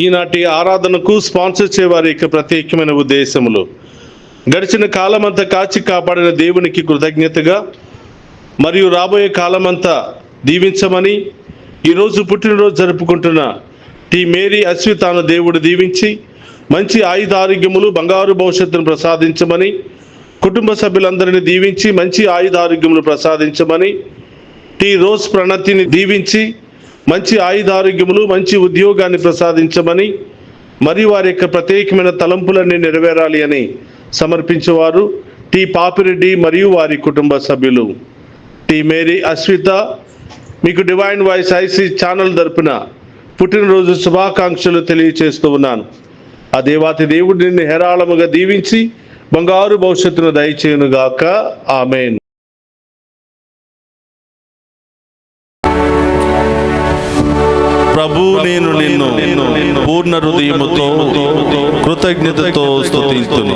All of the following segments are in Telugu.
ఈనాటి ఆరాధనకు స్పాన్సర్ చేయవారి యొక్క ప్రత్యేకమైన ఉద్దేశములు, గడిచిన కాలమంతా కాచి కాపాడిన దేవునికి కృతజ్ఞతగా మరియు రాబోయే కాలమంతా దీవించమని, ఈరోజు పుట్టినరోజు జరుపుకుంటున్న టీ మేరీ అశ్వితాను దేవుడు దీవించి మంచి ఆయుధారోగ్యములు, బంగారు భవిష్యత్తును ప్రసాదించమని, కుటుంబ సభ్యులందరినీ దీవించి మంచి ఆయుధారోగ్యములు ప్రసాదించమని, టీ రోజ్ ప్రణతిని దీవించి మంచి ఆయుధారోగ్యములు, మంచి ఉద్యోగాన్ని ప్రసాదించమని, మరియు వారి యొక్క ప్రత్యేకమైన తలంపులన్నీ నెరవేరాలి అని సమర్పించేవారు టీ పాపిరెడ్డి మరియు వారి కుటుంబ సభ్యులు. టీ మేరీ అశ్విత మీకు డివైన్ వాయిస్ ఐసీ ఛానల్ తరపున పుట్టినరోజు శుభాకాంక్షలు తెలియచేస్తూ ఉన్నాను. ఆ దేవాతి దేవుడు నిన్ను హేరాళముగా దీవించి బంగారు భవిష్యత్తును దయచేయునుగాక. ఆమేన్. ప్రభు, నేను నిన్ను పూర్ణ హృదయముతో కృతజ్ఞతతో స్తుతింతును.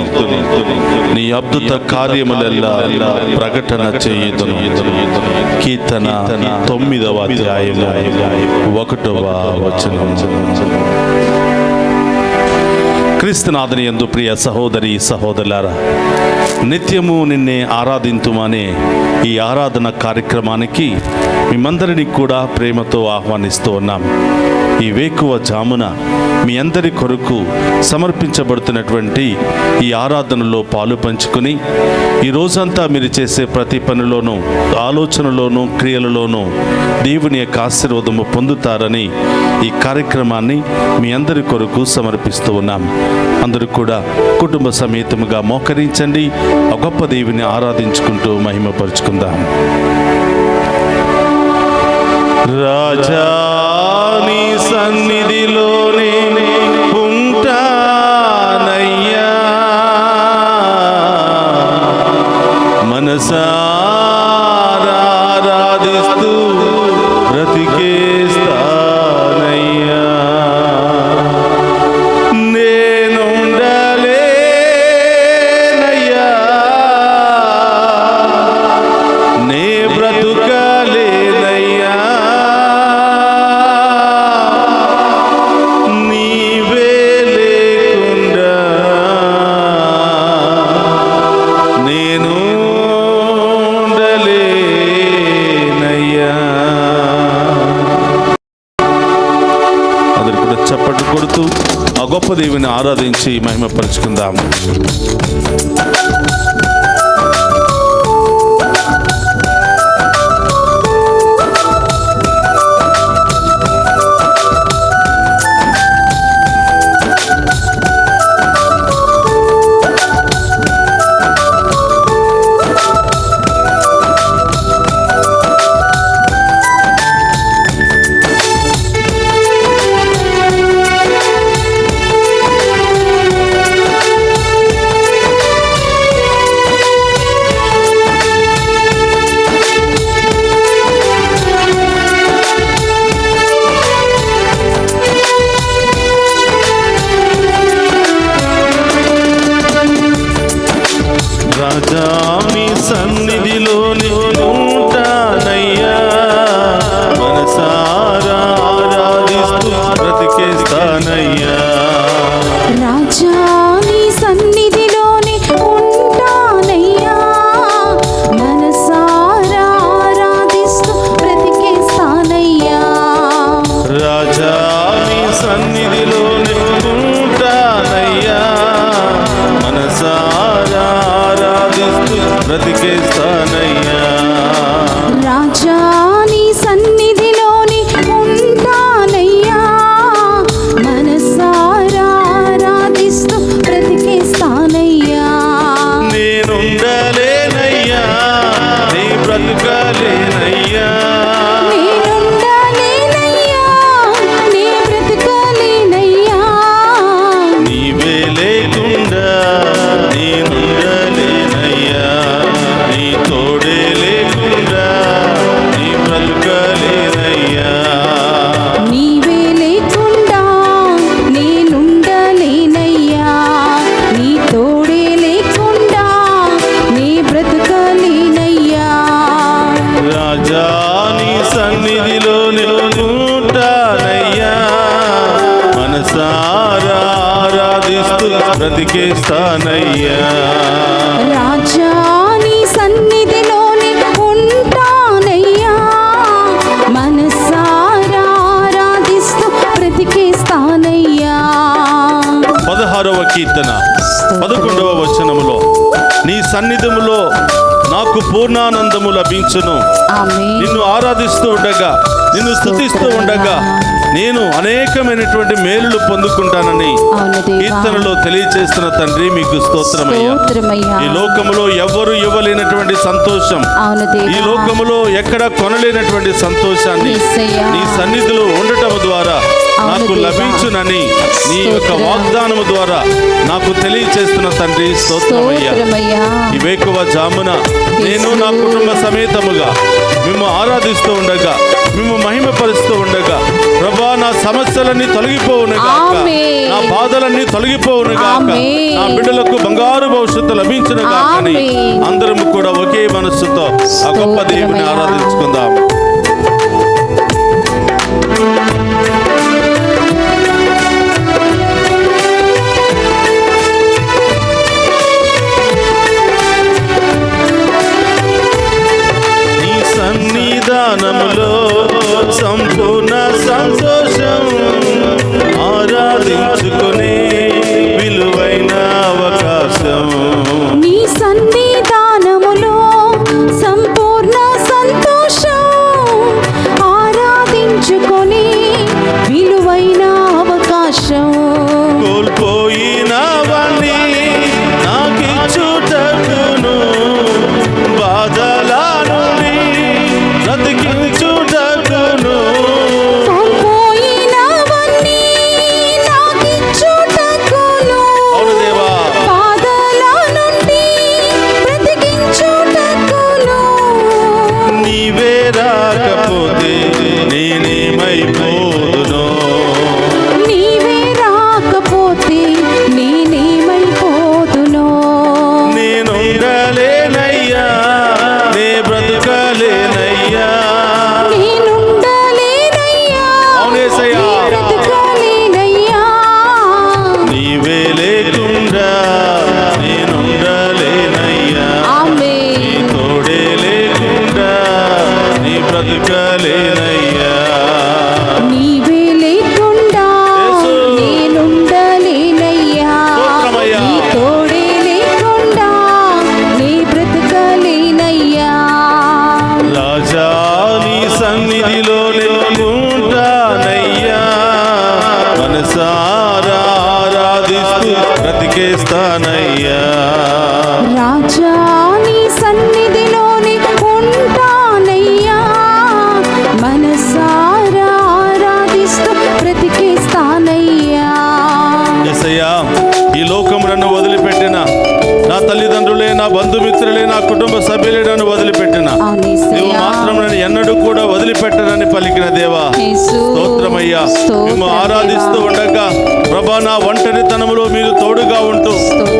నీ అద్భుత కార్యములెల్లా ప్రకటన చేయుదును. కీర్తన 9వ అధ్యాయము 1వ వచనం. క్రీస్తునాథుని యందు ప్రియ సహోదరి సహోదరులారా, నిత్యము నిన్నే ఆరాధింతుమనే ఈ ఆరాధన కార్యక్రమానికి మిమ్మందరినీ కూడా ప్రేమతో ఆహ్వానిస్తూ ఉన్నాం. ఈ వేకువ జామున మీ అందరి కొరకు సమర్పించబడుతున్నటువంటి ఈ ఆరాధనలో పాలు పంచుకుని ఈ రోజంతా మీరు చేసే ప్రతి పనిలోనూ, ఆలోచనలోనూ, క్రియలలోనూ దేవుని యొక్క ఆశీర్వాదము పొందుతారని ఈ కార్యక్రమాన్ని మీ అందరి కొరకు సమర్పిస్తూ ఉన్నాం. అందరూ కూడా కుటుంబ సమేతముగా మోకరించండి. ఆ గొప్ప దేవుని ఆరాధించుకుంటూ మహిమపరుచుకుందాం. రాజా నీ సన్నిధిలోనే ఉంటానయ్యా, మనసారా ఆరాధిస్తూ బ్రతికేస్తానయ్యా. నేనుండలేనయ్యా, నే బ్రతుకలేనయ్యా, చప్పట్లు కొడుతూ ఆ గొప్ప దేవుని ఆరాధించి మహిమపరుచుకుందాము. రాజా మీ సన్నిధిలోనే ఉంటానయ్యా, మనసారా ఆరాధిస్తూ బ్రతికేస్తానయ్యా. రాజా నీ సన్నిధిలోనే ఉంటానయ్యా, మనసారా ఆరాధిస్తూ బ్రతికేస్తానయ్యా. రాజా నీ సన్నిధిలోనే ఉంటానయ్యా, మనసారా బ్రతికేస్తానయ్యా. రాజా నీ సన్నిధిలోని ఉంటానయ్యా, మనసారా ఆరాధిస్తూ బ్రతికేస్తానయ్యా. నేనుండలేనయ్యా, నీ బ్రతుకలేనయ్యా, నేనుండలేనయ్యా, నీ బ్రతుకలేనయ్యా, నీవే లేకుండా నేనుండలేనయ్యా, నీ తోడే మనసారా ఆరాధిస్తూ బ్రతికేస్తానయ్యా. రాజా నీ సన్నిధిలోనే ఉంటానయ్యా, మనసారా ఆరాధిస్తూ బ్రతికేస్తానయ్యా. 16వ కీర్తన 11వ వచనములో నీ సన్నిధములో నాకు పూర్ణానందము లభించును. ఆమేన్. నిన్ను ఆరాధిస్తూ ఉండగా, నిన్ను స్తుతిస్తూ ఉండగా నేను అనేకమైనటువంటి మేలులు పొందుకుంటానని అవును దేవా. కీర్తనలో తెలియజేస్తున్న తండ్రి మీకు స్తోత్రమయ్యా. స్తోత్రమయ్యా. ఈ లోకములో ఎవ్వరు ఇవ్వలేనటువంటి సంతోషం, అవును దేవా. ఈ లోకములో ఎక్కడ కొనలేనటువంటి సంతోషాన్ని యేసయ్యా. నీ సన్నిధిలో ఉండటం ద్వారా నాకు దేవా. లభించునని నీ యొక్క వాగ్దానము ద్వారా నాకు తెలియజేస్తున్న తండ్రి స్తోత్రమయ్యా. స్తోత్రమయ్యా. ఈ వేకువ జామున నేను నా కుటుంబ సమేతముగా మేము ఆరాధిస్తూ ఉండగా, మేము మహిమపరుస్తూ ఉండగా, ప్రభా నా సమస్యలన్నీ తొలగిపోవునుగాక, ఆమేన్. నా బాధలన్నీ తొలగిపోవునుగాక, ఆమేన్. నా బిడ్డలకు బంగారు భవిష్యత్తు లభించునుగాక అని ఆమేన్. అందరము కూడా ఒకే మనస్సుతో ఆ గొప్ప దేవుని స్తోత్రమయ్యా. ఆరాధించుకుందాం. నీ సన్నిధానములో సంపూర్ణ సంతోషం, ఆరాధించుకునే విలువైన అవకాశం. నీ సన్నిధానములో సంపూర్ణ సంతోషం, ఆరాధించుకొని విలువైన అవకాశం. కోల్పోయినవన్నీ నాకిచ్చుటకును, బాధల నుండి బ్రతికించుటకును. కోల్పోయినవన్నీ నాకిచ్చుటకును, అవును దేవా. బాధల నుండి బ్రతికించుటకును. నీవే రాకపోతే నేనేమైపోదునో, నీవే రాకపోతే నేనేమైపోదునో. నేనుండలేనయ్యా, నే బ్రతకలేనయ్యా. నేనుండలేనయ్యా, అవును యేసయ్యా. నీ బ్రతకలేనయ్యా. నీవే లేకుండా నేనుండలేనయ్యా, నీ ఆమేన్. తోడే లేకుండా నీ బ్రతకలేనయ్యా. నీవే లేకుండా యేసు. నేనుండలేనయ్యా, స్తోత్రమయ్యా. నీ తోడే లేకుండా నీ బ్రతకలేనయ్యా. రాజా నీ సన్నిధిలో ఉంటానయ్యా, మనసారా ఆరాధిస్తూ బ్రతికేస్తానయ్యా. రాజా నీ సన్నిధిలోనే ఉంటానయ్యా, మనసారా ఆరాధిస్తూ బ్రతికేస్తానయ్యా. యేసయ్యా, ఈ లోకం నన్ను వదిలిపెట్టిన, నా తల్లిదండ్రులే, నా బంధుమిత్రులే, నా కుటుంబ సభ్యులే నన్ను వదిలిపెట్టిన, అవును నీవు యేసయ్యా. మాత్రం నన్ను ఎన్నడూ కూడా వదిలిపెట్టనని పలికిన దేవా యేసు. స్తోత్రమయ్యా. మేము ఆరాధిస్తూ ఉండగా ప్రభా నా ఒంటరితనములో మీరు తోడుగా ఉంటూ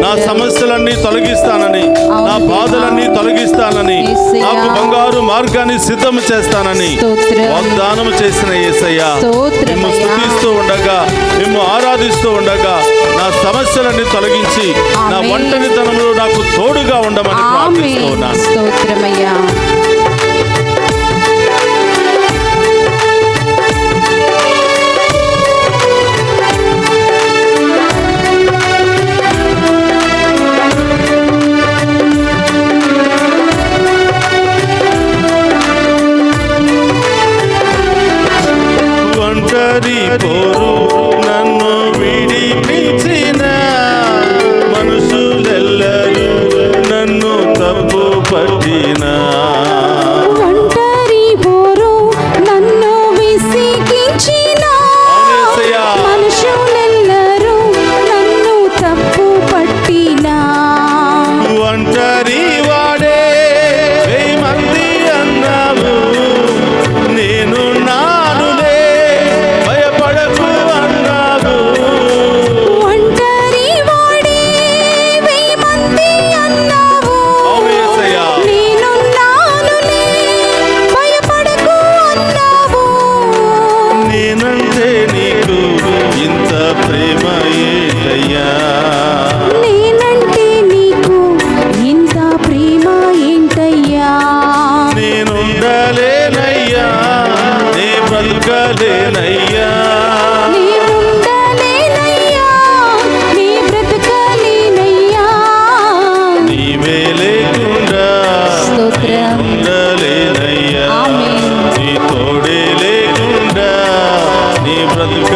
నా సమస్యలన్నీ తొలగిస్తానని, నా బాధలన్నీ తొలగిస్తానని, నాకు బంగారు మార్గాన్ని సిద్ధం చేస్తానని వాగ్దానం చేసిన యేసయ్యా, మేము స్తుతిస్తూ ఉండగా, మేము ఆరాధిస్తూ ఉండగా నా సమస్యలన్నీ తొలగించి నా ఒంటరితనంలో నాకు తోడుగా ఉండమని ప్రార్థిస్తూ ఆమేన్. ఉన్నాను. స్తోత్రమయ్యా. ఒంటరి పోరు నన్ను విడిపించిన, మనుషులెల్లరూ నన్ను తప్పు పట్టిన,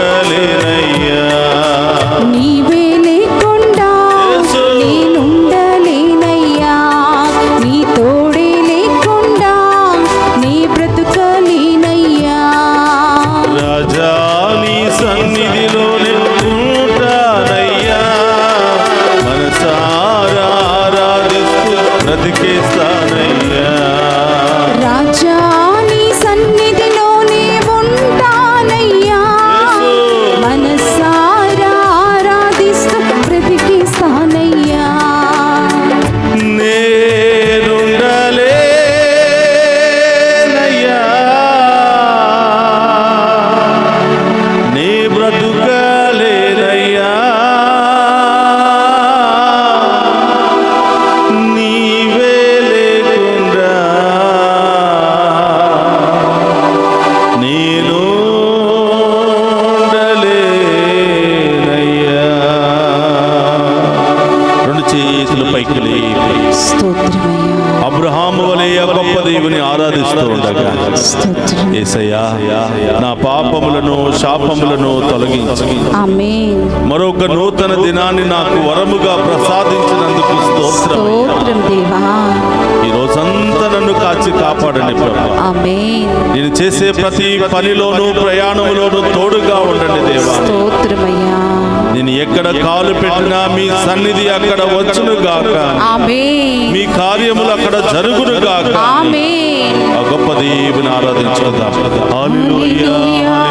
ఉండలేనయ్యా. నీవే లేకుండా నేనుండలేనయ్యా, నీ తోడే లేకుండా నీ బ్రతుకలేనయ్యా. రాజా నీ సన్నిధిలోనే ఉంటానయ్యా, మనసారా ఆరాధిస్తూ బ్రతికేస్తానయ్యా. రాజా నీ సన్నిధిలోనే ఉంటానయ్యా, మనసారా ఆరాధిస్తూ బ్రతికిస్తానయ్యా. నేనుండలేనయ్యా, నీ బ్రతుకలేనయ్యా, నీవే లేకుండా నేను ఉండలేనయ్యా. రెండు చేతులు పైకి లేపి స్తోత్రమయ్యా, అబ్రహాము వలె ఆ గొప్ప దేవుని ఆరాధిస్తూ ఉండగా, స్తోత్రం. యేసయ్యా నా పాపములను శాపములను తొలగించి ఆమేన్. మరొక నూతన దినాన్ని నాకు వరముగా ప్రసాదించినందుకు స్తోత్రం. స్తోత్రం దేవా. ఈ రోజంతా నన్ను కాచి కాపాడండి ప్రభు. ఆమేన్. నేను చేసే ప్రతి పనిలోనూ ప్రయాణములోనూ తోడుగా ఉండండి దేవా. స్తోత్రమయ్యా. నేను ఎక్కడ కాలు పెట్టినా మీ సన్నిధి అక్కడ వచ్చును గాక, ఆమేన్. మీ కార్యములు అక్కడ జరుగును గాక. ఆమేన్. ఆ గొప్ప దేవుని ఆరాధించుదాం. హల్లెలూయా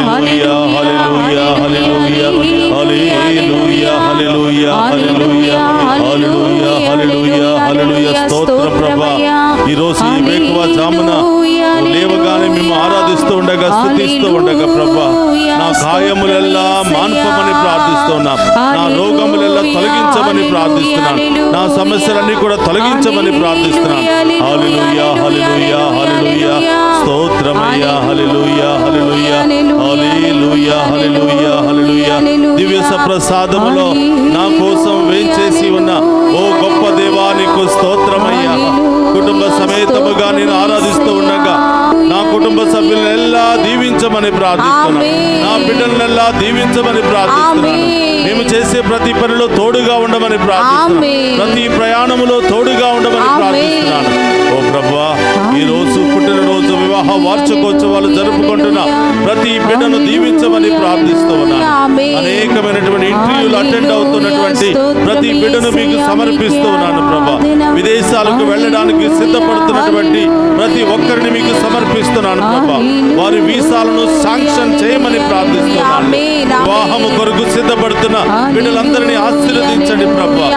హల్లెలూయా హల్లెలూయా హల్లెలూయా హల్లెలూయా హల్లెలూయా హల్లెలూయా హల్లెలూయా హల్లెలూయా హల్లెలూయా. స్తోత్రం ప్రభా. ఈ రోజు ఈ వేకువ జామున లేవగానే మేము ఆరాధిస్తూ ఉండగా స్తుతిస్తూ ఉండగా ప్రభా, నా గాయములెల్లా మాన్పమని ప్రార్థిస్తున్నాం, నా రోగములెల్లా తొలగించమని ప్రార్థిస్తున్నాను, నా సమస్యలన్నీ కూడా తొలగించమని ప్రార్థిస్తున్నాను. హల్లెలూయా హల్లెలూయా హల్లెలూయా. స్తోత్రమయ్యా. హల్లెలూయా హల్లెలూయా హల్లెలూయా హల్లెలూయా హల్లెలూయా. దివ్య సప్రసాదములో నా కోసం వేంచేసి ఉన్న ఓ గొప్ప దేవా నీకు స్తోత్రమయ్యా. కుటుంబ సమేతముగా నేను ఆరాధిస్తూ ఉండగా నా కుటుంబ సభ్యులనెల్లా దీవించమని ప్రార్థిస్తున్నాను, నా బిడ్డలనెల్లా దీవించమని ప్రార్థిస్తున్నాను. మేము చేసే ప్రతి పనిలో తోడుగా ఉండమని ప్రార్థిస్తున్నాను, ప్రతి ప్రయాణములో తోడుగా ఉండమని ప్రార్థిస్తున్నాను. ఓ ప్రభువా, ఈ రోజు పుట్టినరోజు వివాహ వార్షికోత్సవాలు జరుపుకుంటున్న ప్రతి బిడ్డను దీవించమని ప్రార్థిస్తూ ఉన్నాను. అనేకమైనటువంటి ఇంటర్వ్యూలు అటెండ్ అవుతున్నటువంటి ప్రతి బిడ్డను మీకు సమర్పిస్తూ ఉన్నాను ప్రభా. విదేశాలకు వెళ్ళడానికి సిద్ధపడుతున్నటువంటి ప్రతి ఒక్కరిని మీకు సమర్పిస్తున్నాను ప్రభా. వారి వీసాలను శాంక్షన్ చేయమని ప్రార్థిస్తున్నాను. వివాహము కొరకు సిద్ధపడుతున్న బిడ్డలందరినీ ఆశీర్వదించండి ప్రభా.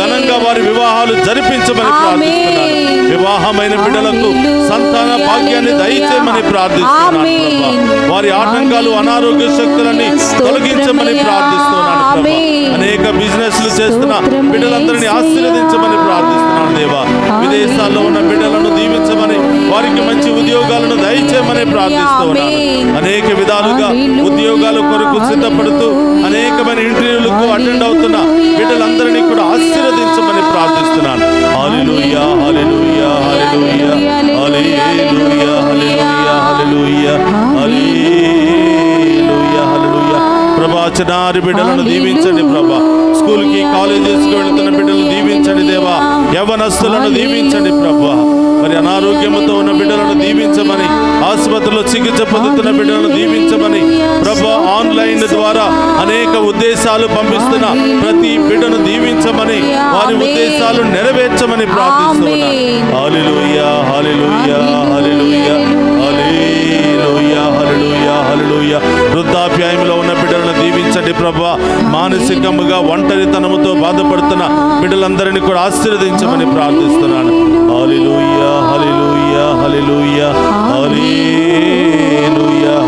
ఘనంగా వారి వివాహాలు జరిపించమని ప్రార్థిస్తున్నాను. వివాహమైన బిడ్డలకు సంతాన భాగ్యాన్ని దయచేయమని ప్రార్థిస్తున్నాను ప్రభా. వారి ఆటంకాలు అనారోగ్య శక్తులని తొలగించమని ప్రార్థిస్తున్నాను ప్రభా. అనేక బిజినెస్లు చేస్తున్న బిడ్డలందరినీ ఆశీర్వదించమని ప్రార్థిస్తున్నాను దేవా. విదేశాల్లో ఉన్న బిడ్డలను దీవించమని, వారికి మంచి ఉద్యోగాలను దయచేయమని ప్రార్థిస్తున్నాను. అనేక విధాలుగా ఉద్యోగాల కొరకు సిద్ధపడుతూ అనేకమైన ఇంటర్వ్యూలకు అటెండ్ అవుతున్న బిడ్డలందరినీ కూడా ఆశీర్వదించమని ప్రార్థిస్తున్నాను. హల్లెలూయా హల్లెలూయా హల్లెలూయా హల్లెలూయా హల్లెలూయా హల్లెలూయా హల్లెలూయా హల్లెలూయా. ప్రభా, చిన్నారి బిడ్డలను దీవించండి ప్రభా. స్కూల్కి కాలేజెస్కి వెళుతున్న బిడ్డలను దీవించండి దేవా. యవ్వనస్తులను దీవించండి ప్రభా. మరి అనారోగ్యముతో ఉన్న బిడ్డలను దీవించమని, ఆసుపత్రిలో చికిత్స పొందుతున్న బిడ్డలను దీవించమని ప్రభా. ఆన్లైన్ ద్వారా అనేక ఉద్దేశాలు పంపిస్తున్న ప్రతి బిడ్డను దీవించమని, వారి ఉద్దేశాలు నెరవేర్చమని ప్రార్థిస్తున్నాను. హల్లెలూయా హల్లెలూయా హల్లెలూయా హల్లెలూయా హల్లెలూయా హల్లెలూయా. వృద్ధాప్యాయంలో ఉన్న బిడ్డలను దీవించండి ప్రభా. మానసికముగా ఒంటరితనముతో బాధపడుతున్న బిడ్డలందరినీ కూడా ఆశీర్వదించమని ప్రార్థిస్తున్నాను. హల్లెలూయా హల్లెలూయా హల్లెలూయా హల్లెలూయా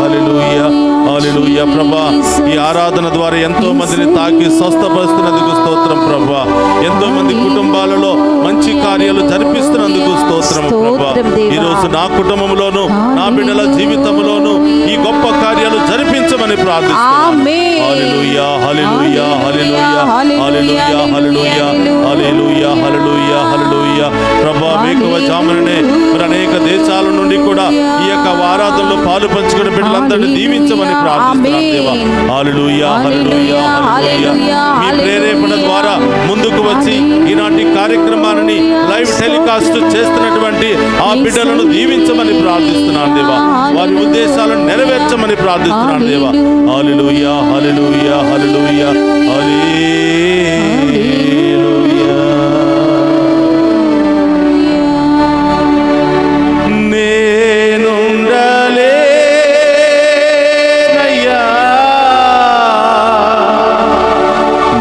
హల్లెలూయా హల్లెలూయా. ప్రభా, ఈ ఆరాధన ద్వారా ఎంతో మందిని తాకి స్వస్థపరుస్తున్నందుకు స్తోత్రం ప్రభా. ఎంతో మంది కుటుంబాలలో మంచి కార్యాలు జరిపిస్తున్నందుకు స్తోత్రం ప్రభా. ఈ రోజు నా కుటుంబంలోను, నా బిడ్డల జీవితంలోను ఈ గొప్ప కార్యాలు జరిపించమని ప్రార్థిస్తున్నాను. హల్లెలూయా హల్లెలూయా హల్లెలూయా హల్లెలూయా హల్లెలూయా హల్లెలూయా హల్లెలూయా హల్లెలూయా హల్లెలూయా. ప్రభా వేకువ జాముననే మరి అనేక దేశాల నుండి కూడా ఈ యొక్క ఆరాధనలో పాలు పంచుకునే బిడ్డలందరినీ దీవించమని ప్రార్థిస్తున్నాను దేవా. హల్లెలూయా హల్లెలూయా హల్లెలూయా. మీ ప్రేరేపణ ద్వారా ముందుకు వచ్చి ఈనాటి కార్యక్రమాన్ని లైవ్ టెలికాస్ట్ చేస్తున్నటువంటి ఆ బిడ్డలను దీవించమని ప్రార్థిస్తున్నాను దేవా. వారి ఉద్దేశాలను నెరవేర్చమని ప్రార్థిస్తున్నాను దేవా. హల్లెలూయా హల్లెలూయా హల్లెలూయా హల్లెలూయా. నేనుండలేనయ్యా,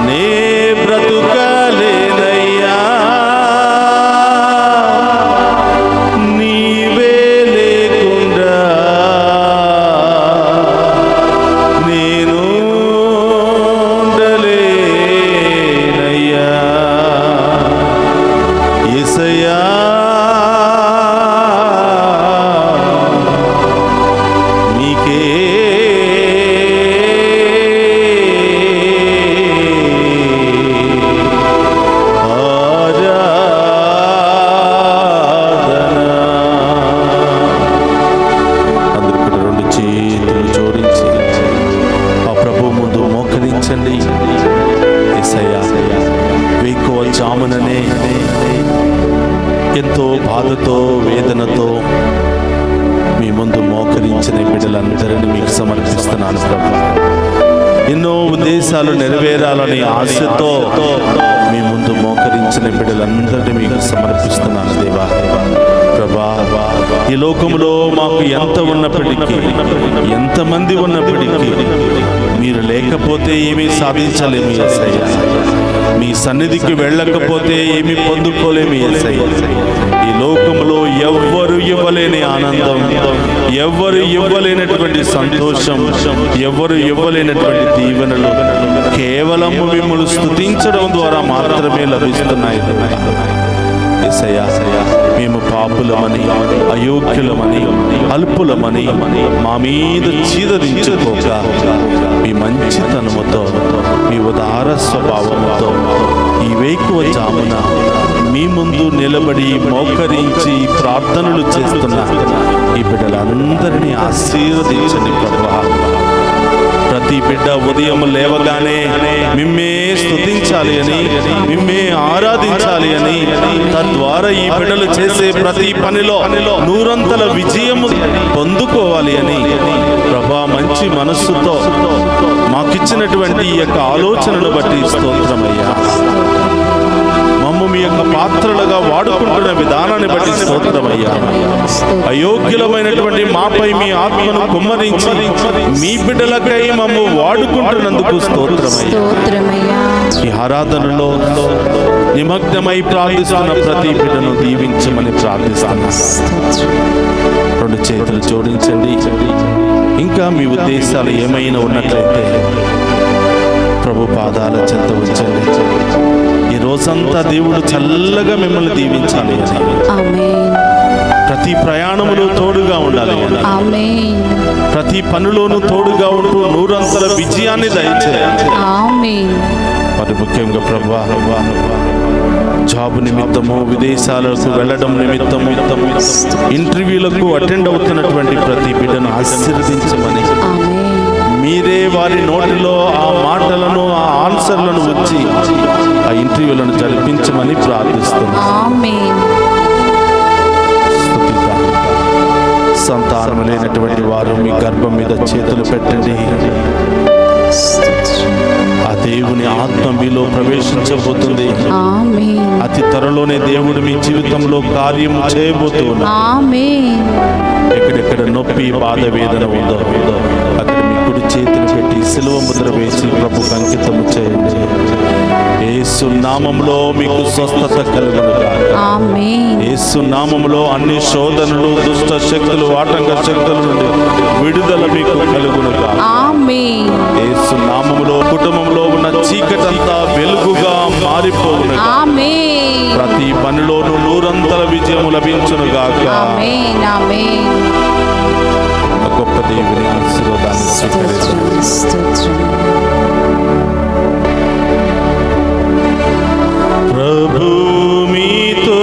నే బ్రతుకలేనయ్యా, నీవే లేకుండా నేను ఉండలేనయ్యా. యేసయ్యా నీకే అందరూ కూడా రెండు చేతులు జోడించి ఆ ప్రభు ముందు మోకరించండి. యేసయ్యా వేకువ జాముననే ఎంతో బాధతో వేదనతో మీ ముందు మోకరించిన బిడ్డలందరినీ మీకు సమర్పిస్తున్నాను ప్రభు. ఎన్నో ఉద్దేశాలు నెరవేరాలని ఆశతో మీ ముందు మోకరించిన బిడ్డలందరినీ మీకు సమర్పిస్తున్నాను దేవా. ప్రభా ఈ లోకంలో మాకు ఎంత ఉన్నప్పటికీ, ఎంతమంది ఉన్నప్పటికీ మీరు లేకపోతే ఏమీ సాధించలేము యేసయ్యా. మీ సన్నిధికి వెళ్ళకపోతే ఏమీ పొందుకోలేము యేసయ్యా. ఈ లోకంలో ఎవ్వరు ఇవ్వలేని ఆనందం, ఎవ్వరు ఇవ్వలేనటువంటి సంతోషం, ఎవ్వరు ఇవ్వలేనటువంటి దీవెనలు కేవలం మిమ్మల్ని స్తుతించడం ద్వారా మాత్రమే లభిస్తున్నాయి. యేసయ్యా మేము పాపులమని, అయోగ్యులమని, అల్పులమని మా మీద చీదరించుకోక మీ మంచితనముతో, మీ ఉదార స్వభావముతో ఈ వేకువ జామున మీ ముందు నిలబడి మోకరించి ప్రార్థనలు చేస్తున్న ఈ బిడ్డలందరినీ ఆశీర్వదించండి ప్రభువా. ప్రతి బిడ్డ ఉదయం లేవగానే మిమ్మే స్తుతించాలి అని, మిమ్మే ఆరాధించాలి అని, తద్వారా ఈ బిడ్డలు చేసే ప్రతి పనిలో నూరంతల విజయము పొందుకోవాలి అని ప్రభా మంచి మనస్సుతో మాకిచ్చినటువంటి ఈ యొక్క ఆలోచనను బట్టి స్తోత్రమయ్యా. మమ్ము మీ యొక్క పాత్రలుగా వాడుకుంటున్న విధానాన్ని బట్టి స్తోత్రమయ్యా. అయోగ్యులమైనటువంటి మాపై మీ ఆత్మను కుమ్మరించి మీ బిడ్డలకై మమ్ము వాడుకుంటున్నందుకు స్తోత్రమయ్యా. ఈ ఆరాధనలో నిమగ్నమై ప్రార్థిస్తున్న ప్రతి బిడ్డను దీవించమని ప్రార్థిస్తున్నా. రెండు చేతులు జోడించండి. ఇంకా మీ ఉద్దేశాలు ఏమైనా ఉన్నట్లయితే ప్రభు పాదాల చెంత ఉంచండి. ఈ రోజంతా దేవుడు చల్లగా మిమ్మల్ని దీవించాలి అని, ప్రతి ప్రయాణములో తోడుగా ఉండాలి అని, ప్రతి పనిలోనూ తోడుగా ఉంటూ నూరంతల విజయాన్ని దయచేయాలి. మరి ముఖ్యంగా ప్రభా జాబ్ నిమిత్తము, విదేశాలకు వెళ్ళడం నిమిత్తము, ఇంటర్వ్యూలకు అటెండ్ అవుతున్నటువంటి ప్రతి బిడ్డను ఆశీర్వదించమని, మీరే వారి నోటిలో ఆ మాటలను, ఆ ఆన్సర్లను వచ్చి ఆ ఇంటర్వ్యూలను జరిపించమని ప్రార్థిస్తున్నాను. సంతానం లేనటువంటి వారు మీ గర్భం మీద చేతులు పెట్టండి. ఆ దేవుని ఆత్మ మీలో ప్రవేశించబోతుంది. అతి త్వరలోనే దేవుడు మీ జీవితంలో కార్యం చేయబోతున్నాడు. ఎక్కడెక్కడ నొప్పి, బాధ, వేదన ఉందో అక్కడ మీ కుడి చేతిని పెట్టి సిలువ ముద్ర వేసి ప్రభుకు అంకితము చేయండి. యేసు నామములో మీకు స్వస్థత కలుగునుగాక. యేసు నామములో అన్ని శోధనలు, దుష్ట శక్తులు, ఆటంక శక్తుల నుండి విడుదల మీకు కలుగునుగాక. యేసు నామములో కుటుంబంలో ఉన్న చీకటంతా వెలుగుగా మారిపోవునుగాక. ప్రతి పనిలోనూ నూరంతల విజయము లభించునుగాక. గొప్ప దేవుని ఆశీర్వాదాన్ని స్వీకరించండి. ప్రభు మీతో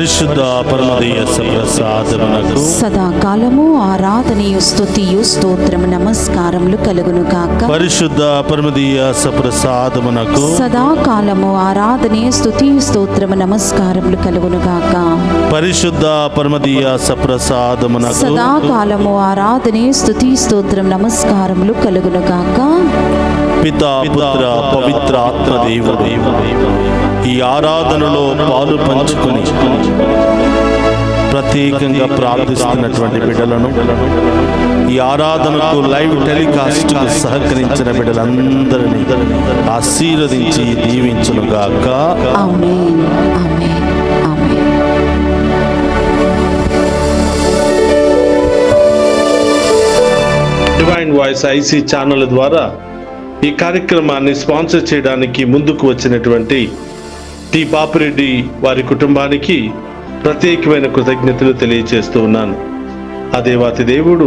పరిశుద్ధ పరమదీయ ప్రసాదమునకు సదాకాలము ఆరాధనయు స్తుతియు స్తోత్రము నమస్కారములు కలుగును గాక. పరిశుద్ధ పరమదీయ ప్రసాదమునకు సదాకాలము ఆరాధనయు స్తుతియు స్తోత్రము నమస్కారములు కలుగును గాక. పరిశుద్ధ పరమదీయ ప్రసాదమునకు సదాకాలము ఆరాధనయు స్తుతియు స్తోత్రం నమస్కారములు కలుగును గాక. పితా పుత్ర పవిత్ర ఆత్మ దేవుడు ఈ ఆరాధనలో పాలు పంచుకొని ప్రత్యేకంగా ప్రార్థిస్తున్నటువంటి బిడ్డలను, ఈ ఆరాధనకు లైవ్ టెలికాస్ట్ సహకరించిన బిడ్డలందరినీ ఆశీర్వదించి దీవించునుగాక. ఆమేన్, ఆమేన్, ఆమేన్. డివైన్ వాయిస్ ఐసీ ఛానల్ ద్వారా ఈ కార్యక్రమాన్ని స్పాన్సర్ చేయడానికి ముందుకు వచ్చినటువంటి టి పాపిరెడ్డి వారి కుటుంబానికి ప్రత్యేకమైన కృతజ్ఞతలు తెలియజేస్తూ ఉన్నాను. ఆ దేవాతి దేవుడు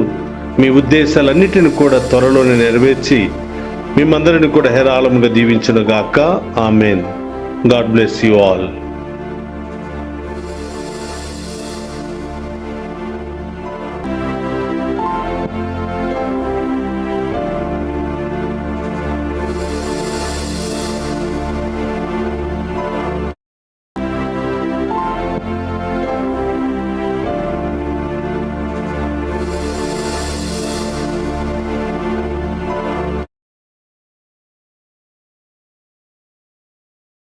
మీ ఉద్దేశాలన్నిటిని కూడా త్వరలోనే నెరవేర్చి మిమ్మందరిని కూడా హేరాళముగా దీవించునుగాక. Amen. God bless you all.